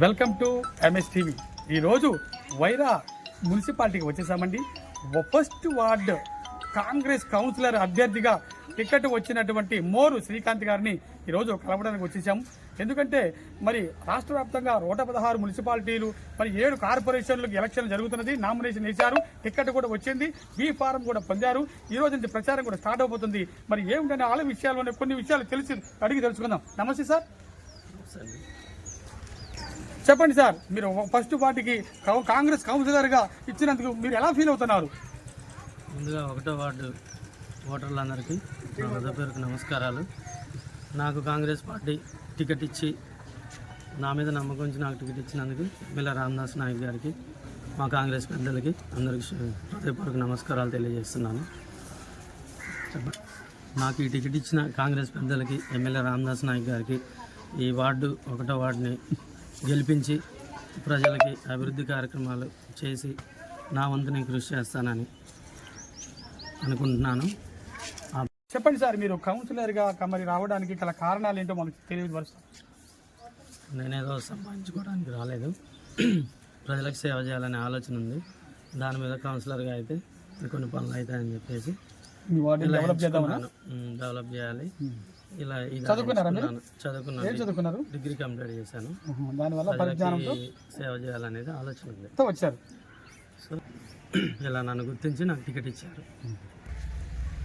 Welcome to MS TV. ఈరోజు వైరా మున్సిపాలిటీకి వచ్చేసామండి. ఫస్ట్ వార్డ్ కాంగ్రెస్ కౌన్సిలర్ అభ్యర్థిగా టికెట్ వచ్చినటువంటి మోరు శ్రీకాంత్ గారిని ఈరోజు కలవడానికి వచ్చేసాము. ఎందుకంటే మరి రాష్ట్ర వ్యాప్తంగా 116 మున్సిపాలిటీలు, మరి 7 కార్పొరేషన్లకు ఎలక్షన్ జరుగుతున్నది. నామినేషన్ వేశారు, టికెట్ కూడా వచ్చింది, బీ ఫారం కూడా పొందారు. ఈ రోజు నుంచి ప్రచారం కూడా స్టార్ట్ అయిపోతుంది. మరి ఏమిటనే వాళ్ళ విషయాల్లోనే కొన్ని విషయాలు అడిగి తెలుసుకుందాం. నమస్తే సార్, చెప్పండి సార్. మీరు ఫస్ట్ పార్టీకి కాంగ్రెస్ కౌన్సిలర్గా ఇచ్చినందుకు మీరు ఎలా ఫీల్ అవుతున్నారు? ముందుగా 1వ వార్డు ఓటర్లందరికీ నా హృదయపూర్వక నమస్కారాలు. నాకు కాంగ్రెస్ పార్టీ టికెట్ ఇచ్చి నా మీద నమ్మకం ఉంచి నాకు టికెట్ ఇచ్చినందుకు ఎమ్మెల్యే రామదాస్ నాయక్ గారికి, మా కాంగ్రెస్ పెద్దలకి అందరికీ హృదయపూర్వక నమస్కారాలు తెలియజేస్తున్నాను. నాకు ఈ టికెట్ ఇచ్చిన కాంగ్రెస్ పెద్దలకి, ఎమ్మెల్యే రామదాస్ నాయక్ గారికి, ఈ వార్డు 1వ వార్డుని గెలిపించి ప్రజలకి అభివృద్ధి కార్యక్రమాలు చేసి నా వంతు నేను కృషి చేస్తానని అనుకుంటున్నాను. చెప్పండి సార్, మీరు కౌన్సిలర్గా మరి రావడానికి గల కారణాలు ఏంటో మనకు తెలియవలసింది. నేనేదో సంపాదించుకోవడానికి రాలేదు, ప్రజలకు సేవ చేయాలనే ఆలోచన ఉంది. దాని మీద కౌన్సిలర్గా అయితే కొన్ని పనులు అవుతాయని చెప్పేసి డెవలప్ చేయాలి. ఇలా చదువుకున్నాను, డిగ్రీ కంప్లీట్ చేశాను. దానివల్ల సేవ చేయాలనేది ఆలోచన ఉంది. వచ్చారు సో ఇలా నన్ను గుర్తించి నాకు టికెట్ ఇచ్చారు.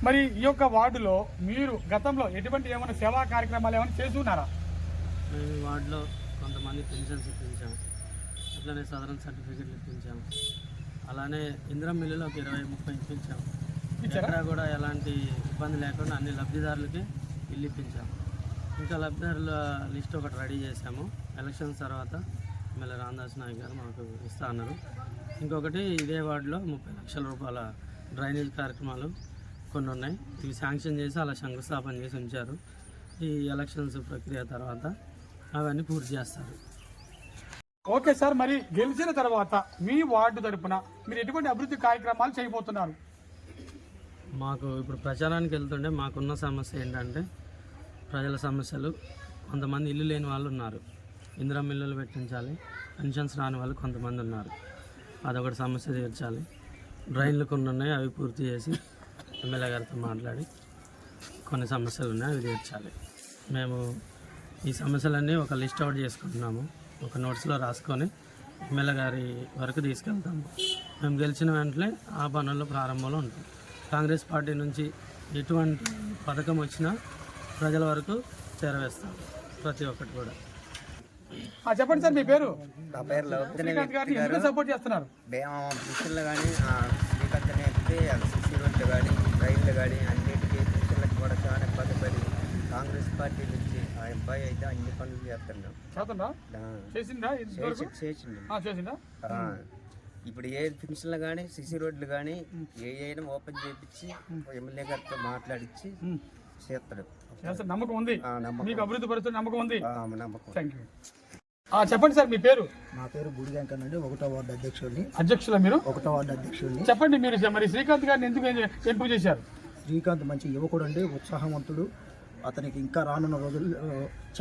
మరి ఈ యొక్క వార్డులో మీరు గతంలో ఎటువంటి ఏమైనా సేవా కార్యక్రమాలు ఏమైనా చేస్తున్నారా? మేము ఈ వార్డులో కొంతమంది పెన్షన్స్ ఇప్పించాము, అట్లనే సదరన్ సర్టిఫికెట్లు ఇప్పించాము, అలానే ఇందిరం మిల్లులో ఒక 20-30 ఇప్పించాము. ఎక్కడ కూడా ఎలాంటి ఇబ్బంది లేకుండా అన్ని లబ్ధిదారులకి ఇల్లు ఇప్పించాము. ఇంకా లబ్ధిదారుల లిస్ట్ ఒకటి రెడీ చేశాము. ఎలక్షన్స్ తర్వాత ఎమ్మెల్యే రామదాస్ నాయక్ గారు మాకు ఇస్తా అన్నారు. ఇంకొకటి ఇదే వార్డులో 30 లక్షల రూపాయల డ్రైనేజ్ కార్యక్రమాలు కొన్ని ఉన్నాయి. ఇవి శాంక్షన్ చేసి అలా శంకుస్థాపన చేసి ఉంచారు. ఈ ఎలక్షన్స్ ప్రక్రియ తర్వాత అవన్నీ పూర్తి చేస్తారు. ఓకే సార్, మరి గెలిచిన తర్వాత మీ వార్డు తరపున మీరు ఎటువంటి అభివృద్ధి కార్యక్రమాలు చేయబోతున్నారు? మాకు ఇప్పుడు ప్రచారానికి వెళ్తుంటే మాకున్న సమస్య ఏంటంటే ప్రజల సమస్యలు. కొంతమంది ఇల్లు లేని వాళ్ళు ఉన్నారు, ఇందిరం ఇల్లులు పెట్టించాలి. పెన్షన్స్ రాని వాళ్ళు కొంతమంది ఉన్నారు, అదొకటి సమస్య తీర్చాలి. డ్రైన్లు కొన్ని ఉన్నాయి, అవి పూర్తి చేసి ఎమ్మెల్యే గారితో మాట్లాడి కొన్ని సమస్యలు ఉన్నాయి, అవి తీర్చాలి. మేము ఈ సమస్యలన్నీ ఒక లిస్ట్ అవుట్ చేసుకుంటున్నాము, ఒక నోట్స్లో రాసుకొని ఎమ్మెల్యే గారి వరకు తీసుకెళ్తాము. మేము గెలిచిన వెంటనే ఆ పనుల్లో ప్రారంభంలో ఉంటాం. కాంగ్రెస్ పార్టీ నుంచి ఎటువంటి పథకం వచ్చినా ప్రజల వరకు చేరవేస్తాం, ప్రతి ఒక్కటి కూడా. చెప్పండి సార్, మీ పేరు? నా పేరు సపోర్ట్ చేస్తున్నారు మిషన్లు కానీ శ్రీకాంత్ నేర్పితే సిసి రోడ్లు కానీ రైళ్లు కానీ అన్నిటికీ మిషన్లకు కూడా చాలా ఇబ్బంది పడి కాంగ్రెస్ పార్టీ నుంచి ఆ అబ్బాయి అయితే అన్ని పనులు చేసిండు. ఇప్పుడు ఏ పెన్షన్లు కానీ సిసి రోడ్లు కానీ ఏమైనా ఓపెన్ చేయించి ఎమ్మెల్యే గారితో మాట్లాడించి చేస్తాడు. నమ్మకం ఉంది, మీకు అభివృద్ధి పరిస్థితి నమ్మకం ఉంది. నమ్మకం. చెప్పండి సార్, మీ పేరు? నా పేరు గుడిగంకన్ అండి, 1వ వార్డు అధ్యక్షుడిని. అధ్యక్షుల మీరు? 1వ వార్డు అధ్యక్షుడిని. చెప్పండి, మీరు మరి శ్రీకాంత్ గారిని ఎందుకు ఎంపిక చేశారు? శ్రీకాంత్ మంచి యువకుడు అండి, ఉత్సాహవంతుడు. అతనికి ఇంకా రానున్న రోజుల్లో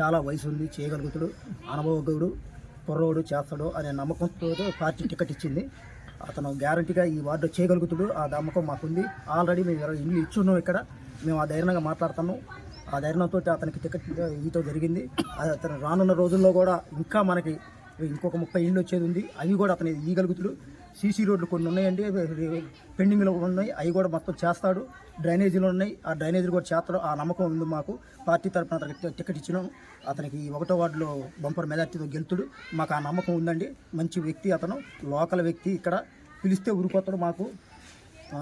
చాలా వయసు ఉంది, చేయగలుగుతాడు, అనుభవజ్ఞుడు, కుర్రోడు, చేస్తాడు అనే నమ్మకంతో పార్టీ టికెట్ ఇచ్చింది. అతను గ్యారంటీగా ఈ వార్డు చేయగలుగుతాడు, ఆ నమ్మకం మాకుంది. ఆల్రెడీ మేము 20 ఇల్లు ఇచ్చున్నాం ఇక్కడ. మేము ఆ ధైర్యంగా మాట్లాడుతున్నాం. ఆ ధైర్యంతో అతనికి టికెట్ ఇవ్వటం జరిగింది. అతను రానున్న రోజుల్లో కూడా ఇంకా మనకి ఇంకొక 30 ఇళ్ళు వచ్చేది ఉంది, అవి కూడా అతను ఇవ్వగలుగుతాడు. సీసీ రోడ్లు కొన్ని ఉన్నాయండి, పెండింగ్లో ఉన్నాయి, అవి కూడా మొత్తం చేస్తాడు. డ్రైనేజీలు ఉన్నాయి, ఆ డ్రైనేజీలు కూడా చేస్తాడు. ఆ నమ్మకం ఉంది మాకు. పార్టీ తరఫున అతనికి టికెట్ ఇచ్చినాం. అతనికి 1వ వార్డులో బంపర్ మెజార్టీతో గెలుతుడు. మాకు ఆ నమ్మకం ఉందండి. మంచి వ్యక్తి అతను, లోకల్ వ్యక్తి. ఇక్కడ పిలిస్తే ఉరికొస్తాడు, మాకు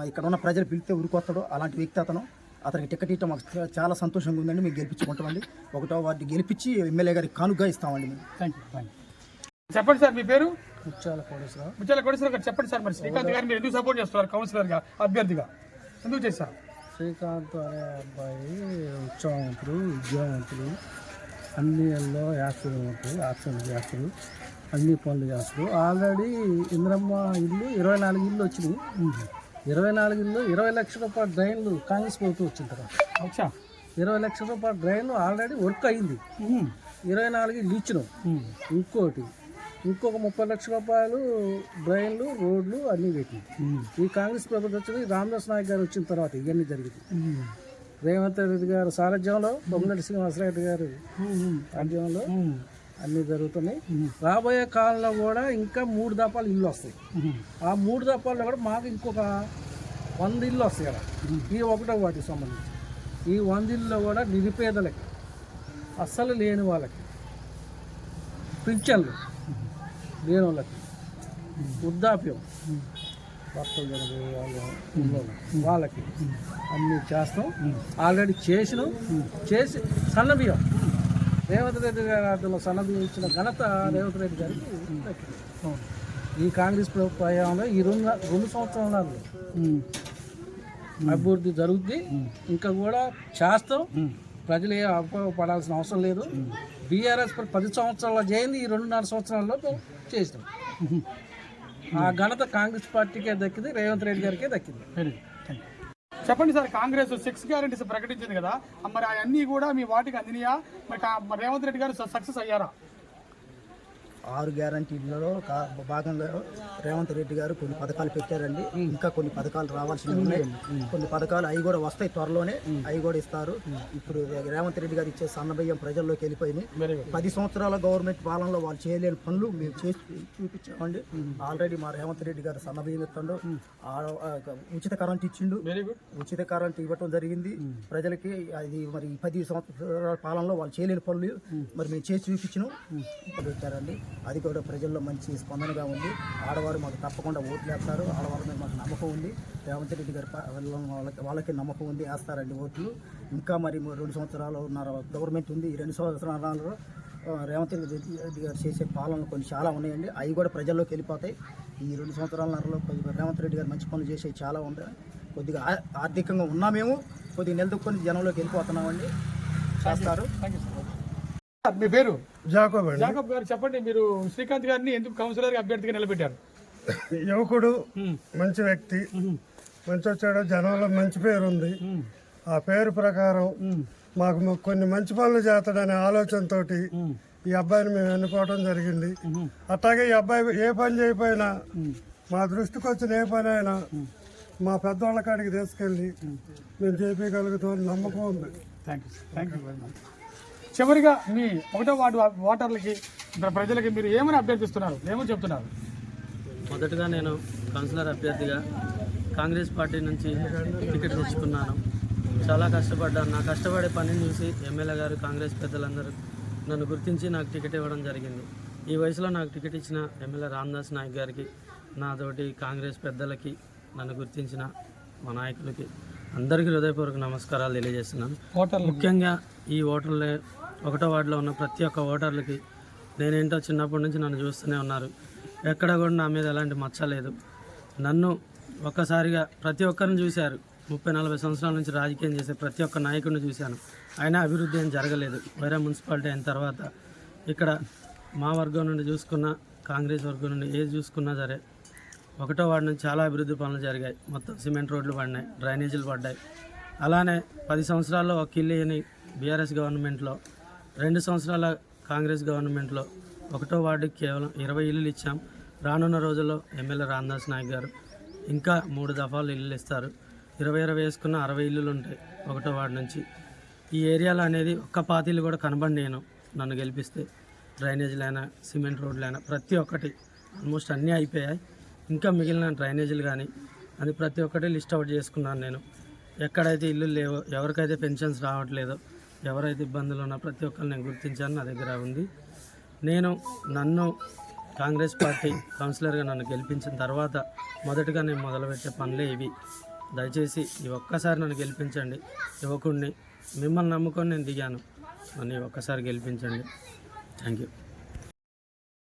ఇక్కడ ఉన్న ప్రజలు పిలిస్తే ఉరికొస్తాడు, అలాంటి వ్యక్తి అతను. అతనికి టికెట్ ఇవ్వడం మాకు చాలా సంతోషంగా ఉందండి. మేము గెలిపించుకుంటామండి. 1వ వార్డు గెలిపించి ఎమ్మెల్యే గారికి కానుకగా ఇస్తామండి మేము. Thank you. చెప్పండి సార్, మీ పేరు? ముత్యాల కోటేశ్వర. ముత్యాల కోటేశ్వర గారు, చెప్పండి సార్, మరి శ్రీకాంత్ గారిని మీరు ఎందుకు సపోర్ట్ చేస్తున్నారు కౌన్సిలర్గా అభ్యర్థిగా? ఎందుకు చేశారు? శ్రీకాంత్ అనే అబ్బాయి ఉత్సాహవంతుడు, విద్యావంతుడు, అన్ని యాక్షన్ చేస్తాడు, అన్ని పనులు చేస్తాడు. ఆల్రెడీ ఇంద్రమ్మ ఇల్లు 24 ఇల్లు వచ్చినాయి. 24 ఇల్లు 20 లక్షల రూపాయల డ్రైన్లు కాంగ్రెస్ ప్రభుత్వం వచ్చిన తర్వాత 20 లక్షల రూపాయల డ్రైన్లు ఆల్రెడీ వర్క్ అయింది. 24 ఇల్లు ఇచ్చినాం. ఇంకోటి ఇంకొక 30 లక్షల రూపాయలు డ్రైన్లు, రోడ్లు అన్నీ పెట్టింది. ఈ కాంగ్రెస్ ప్రభుత్వం వచ్చి రామదాస్ నాయక్ గారు వచ్చిన తర్వాత ఇవన్నీ జరిగింది. రేవంత్ రెడ్డి గారు సారథ్యంలో, పొంగులేటి శ్రీనివాసరెడ్డి గారు సారథ్యంలో అన్నీ జరుగుతున్నాయి. రాబోయే కాలంలో కూడా ఇంకా 3 దఫాలు ఇల్లు వస్తాయి. ఆ 3 దఫాల్లో కూడా మాకు ఇంకొక 100 ఇల్లు వస్తాయి కదా, ఈ 1వ వాటికి సంబంధించి. ఈ 100 ఇల్లులో కూడా నిరుపేదలకి, అస్సలు లేని వాళ్ళకి, పింఛన్లు లేని వాళ్ళకి, వృద్ధాప్యం భర్తలు చనిపోయే వాళ్ళకి అన్నీ చేస్తాం. ఆల్రెడీ చేసి సన్నబియ్యం రేవంత్ రెడ్డి గారి ఆధ్వర్యంలో సన్నబియ్యం ఇచ్చిన ఘనత రేవంత్ రెడ్డి గారికి దక్కింది. ఈ కాంగ్రెస్ ప్రభుత్వ హయాంలో ఈ 2 సంవత్సరాలలో అభివృద్ధి జరుగుద్ది. ఇంకా కూడా చేస్తాం. ప్రజలు ఏ అపోహపడాల్సిన అవసరం లేదు. బీఆర్ఎస్ 10 సంవత్సరాల చేయింది, ఈ 2.5 సంవత్సరాల్లో చేసినాం. ఆ ఘనత కాంగ్రెస్ పార్టీకే దక్కింది, రేవంత్ రెడ్డి గారికే దక్కింది. చెప్పండి సార్, కాంగ్రెస్ 6 గ్యారెంటీస్ ప్రకటించింది కదా, మరి అవన్నీ కూడా మీ వాటికి అందినాయా? మరి రేవంత్ రెడ్డి గారు సక్సెస్ అయ్యారా? 6 గ్యారంటీలలో భాగంగా రేవంత్ రెడ్డి గారు కొన్ని పథకాలు పెట్టారండి. ఇంకా కొన్ని పథకాలు రావాల్సినవి ఉన్నాయి. కొన్ని పథకాలు అవి కూడా వస్తాయి, త్వరలోనే అవి కూడా ఇస్తారు. ఇప్పుడు రేవంత్ రెడ్డి గారు ఇచ్చే సన్నబియ్యం ప్రజల్లోకి వెళ్ళిపోయినాయి. 10 సంవత్సరాల గవర్నమెంట్ పాలనలో వాళ్ళు చేయలేని పనులు మేము చేసి చూపించామండి. ఆల్రెడీ మా రేవంత్ రెడ్డి గారు సన్నబియ్యం ఇస్తుండు, ఉచిత కరెంట్ ఇచ్చిండు. ఉచిత కరెంట్ ఇవ్వటం జరిగింది ప్రజలకి. అది మరి 10 సంవత్సరాల పాలనలో వాళ్ళు చేయలేని పనులు మరి మేము చేసి చూపించినాం, పెట్టారండి. అది కూడా ప్రజల్లో మంచి స్పందనగా ఉంది. ఆడవారు మాకు తప్పకుండా ఓట్లు వేస్తారు. ఆడవారి మీద మాకు నమ్మకం ఉంది. రేవంత్ రెడ్డి గారి వాళ్ళకి నమ్మకం ఉంది, వేస్తారండి ఓట్లు. ఇంకా మరి 2 సంవత్సరాలు గవర్నమెంట్ ఉంది. ఈ 2 సంవత్సరాలలో రేవంత్ రెడ్డి గారు చేసే పాలనలు కొన్ని చాలా ఉన్నాయండి. అవి కూడా ప్రజల్లోకి వెళ్ళిపోతాయి. ఈ 2 సంవత్సరాలలో రేవంత్ రెడ్డి గారు మంచి పనులు చేసేవి చాలా ఉన్నాయి. కొద్దిగా ఆర్థికంగా ఉన్నామేమో, కొద్దిగా నిలదొక్కుని జనంలోకి వెళ్ళిపోతున్నామండి. చేస్తారు. మీ పేరు? జాకోబ్ జాకోబ్ గారు, చెప్పండి, మీరు శ్రీకాంత్ గారిని ఎందుకు కౌన్సిలర్ అభ్యర్థిగా నిలబెట్టారు? యువకుడు, మంచి వ్యక్తి, మంచి వచ్చాడు, జనంలో మంచి పేరు ఉంది. ఆ పేరు ప్రకారం మాకు కొన్ని మంచి పనులు చేస్తాడనే ఆలోచనతో ఈ అబ్బాయిని మేము ఎన్నుకోవడం జరిగింది. అట్లాగే ఈ అబ్బాయి ఏ పని చేయకపోయినా, మా దృష్టికి వచ్చిన ఏ పని అయినా మా పెద్దవాళ్ళ కాడికి తీసుకెళ్ళి మేము చేయగలుగుతాం నమ్మకం ఉంది. Thank you very much. చివరిగా మీ 1వ వార్డు ఓటర్లకి, ప్రజలకి మీరు ఏమని అభ్యర్థిస్తున్నారు, ఏమని చెప్తున్నారు? మొదటగా నేను కౌన్సిలర్ అభ్యర్థిగా కాంగ్రెస్ పార్టీ నుంచి టికెట్ తెచ్చుకున్నాను. చాలా కష్టపడ్డాను. నా కష్టపడే పనిని చూసి ఎమ్మెల్యే గారు, కాంగ్రెస్ పెద్దలందరూ నన్ను గుర్తించి నాకు టికెట్ ఇవ్వడం జరిగింది. ఈ వయసులో నాకు టికెట్ ఇచ్చిన ఎమ్మెల్యే రామదాస్ నాయక్ గారికి, నాతోటి కాంగ్రెస్ పెద్దలకి, నన్ను గుర్తించిన మా నాయకులకి అందరికీ హృదయపూర్వక నమస్కారాలు తెలియజేస్తున్నాను. ముఖ్యంగా ఈ ఓటర్లే 1వ వార్డులో ఉన్న ప్రతి ఒక్క ఓటర్లకి, నేనేంటో చిన్నప్పటి నుంచి నన్ను చూస్తూనే ఉన్నారు. ఎక్కడ కూడా నా మీద ఎలాంటి మచ్చ లేదు. నన్ను ఒక్కసారిగా ప్రతి ఒక్కరిని చూశారు. 30-40 సంవత్సరాల నుంచి రాజకీయం చేసే ప్రతి ఒక్క నాయకుడిని చూశాను. అయినా అభివృద్ధి ఏం జరగలేదు. వైరా మున్సిపాలిటీ అయిన తర్వాత ఇక్కడ మా వర్గం నుండి చూసుకున్నా, కాంగ్రెస్ వర్గం నుండి ఏది చూసుకున్నా సరే 1వ వార్డు నుంచి చాలా అభివృద్ధి పనులు జరిగాయి. మొత్తం సిమెంట్ రోడ్లు పడినాయి, డ్రైనేజీలు పడ్డాయి. అలానే 10 సంవత్సరాల్లో ఒక ఇల్లు అని బీఆర్ఎస్ గవర్నమెంట్లో, 2 సంవత్సరాల కాంగ్రెస్ గవర్నమెంట్లో 1వ వార్డుకి కేవలం 20 ఇల్లులు ఇచ్చాం. రానున్న రోజుల్లో ఎమ్మెల్యే రామదాస్ నాయక్ గారు ఇంకా 3 దఫాలు ఇల్లులు ఇస్తారు. 20 వేసుకున్న 60 ఇల్లులు ఉంటాయి 1వ వార్డు నుంచి. ఈ ఏరియాలో అనేది ఒక్క పాతిలు కూడా కనబడినాను నన్ను గెలిపిస్తే. డ్రైనేజీలైనా, సిమెంట్ రోడ్లైనా ప్రతి ఒక్కటి ఆల్మోస్ట్ అన్నీ అయిపోయాయి. ఇంకా మిగిలిన డ్రైనేజీలు కానీ అది ప్రతి ఒక్కటి లిస్ట్ అవుట్ చేసుకున్నాను నేను. ఎక్కడైతే ఇల్లు లేవో, ఎవరికైతే పెన్షన్స్ రావట్లేదో, ఎవరైతే ఇబ్బందులు ఉన్నా ప్రతి ఒక్కరు నేను గుర్తించాను, నా దగ్గర ఉంది. నన్ను కాంగ్రెస్ పార్టీ కౌన్సిలర్గా నన్ను గెలిపించిన తర్వాత మొదటగా నేను మొదలుపెట్టే పనులే ఇవి. దయచేసి ఈ ఒక్కసారి నన్ను గెలిపించండి. యువకుడిని, మిమ్మల్ని నమ్ముకొని నేను దిగాను. నన్ను ఒక్కసారి గెలిపించండి. Thank you.